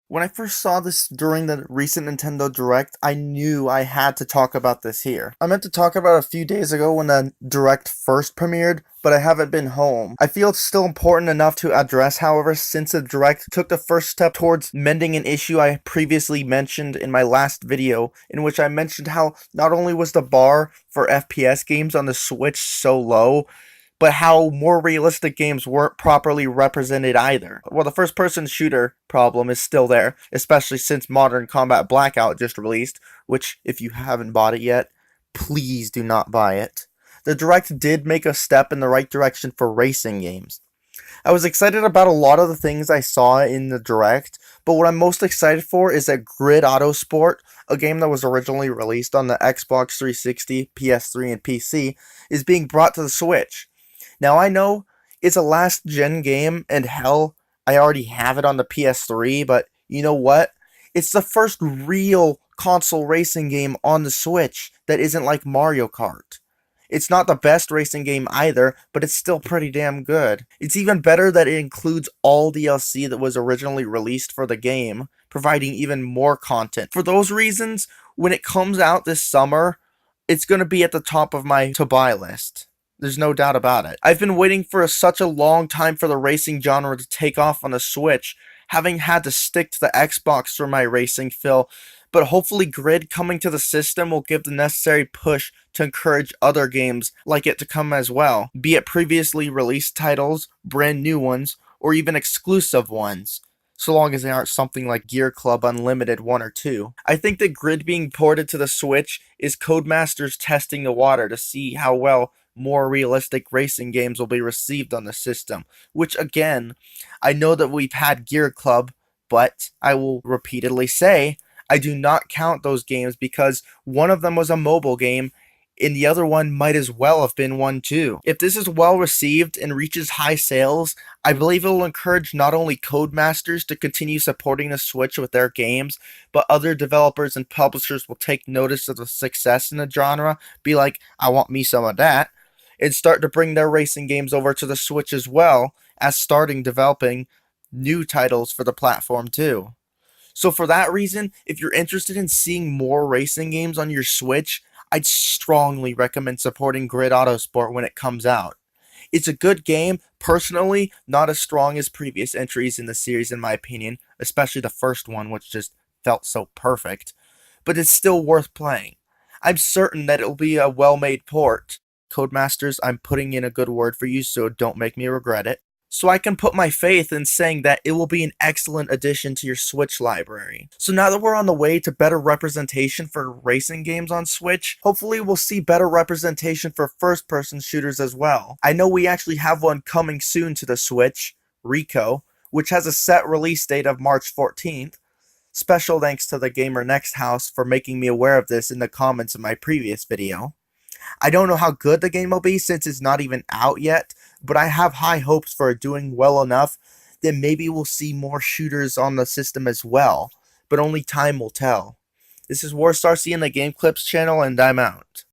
When I first saw this during the recent Nintendo Direct, I knew I had to talk about this here. I meant to talk about it a few days ago when the Direct first premiered, but I haven't been home. I feel it's still important enough to address, however, since the Direct took the first step towards mending an issue I previously mentioned in my last video, in which I mentioned how not only was the bar for FPS games on the Switch so low, but how more realistic games weren't properly represented either. Well, the first person shooter problem is still there, especially since Modern Combat Blackout just released, which, if you haven't bought it yet, please do not buy it. The Direct did make a step in the right direction for racing games. I was excited about a lot of the things I saw in the Direct, but what I'm most excited for is that Grid Autosport, a game that was originally released on the Xbox 360, PS3, and PC, is being brought to the Switch. Now I know it's a last gen game, and hell, I already have it on the PS3, but you know what? It's the first real console racing game on the Switch that isn't like Mario Kart. It's not the best racing game either, but it's still pretty damn good. It's even better that it includes all DLC that was originally released for the game, providing even more content. For those reasons, when it comes out this summer, it's going to be at the top of my to buy list. There's no doubt about it. I've been waiting for such a long time for the racing genre to take off on the Switch, having had to stick to the Xbox for my racing fill, but hopefully Grid coming to the system will give the necessary push to encourage other games like it to come as well, be it previously released titles, brand new ones, or even exclusive ones, so long as they aren't something like Gear Club Unlimited 1 or 2. I think that Grid being ported to the Switch is Codemasters testing the water to see how well more realistic racing games will be received on the system, which again, I know that we've had Gear Club, but I will repeatedly say, I do not count those games because one of them was a mobile game and the other one might as well have been one too. If this is well received and reaches high sales, I believe it will encourage not only Codemasters to continue supporting the Switch with their games, but other developers and publishers will take notice of the success in the genre, be like, I want me some of that, and start to bring their racing games over to the Switch as well as starting developing new titles for the platform too. So for that reason, if you're interested in seeing more racing games on your Switch, I'd strongly recommend supporting Grid Autosport when it comes out. It's a good game, personally, not as strong as previous entries in the series in my opinion, especially the first one which just felt so perfect, but it's still worth playing. I'm certain that it'll be a well-made port. Codemasters, I'm putting in a good word for you, so don't make me regret it. So I can put my faith in saying that it will be an excellent addition to your Switch library. So now that we're on the way to better representation for racing games on Switch, hopefully we'll see better representation for first-person shooters as well. I know we actually have one coming soon to the Switch, Rico, which has a set release date of March 14th. Special thanks to the Gamer Next House for making me aware of this in the comments of my previous video. I don't know how good the game will be since it's not even out yet, but I have high hopes for it doing well enough that maybe we'll see more shooters on the system as well, but only time will tell. This is Warstar C in the Game Clips channel, and I'm out.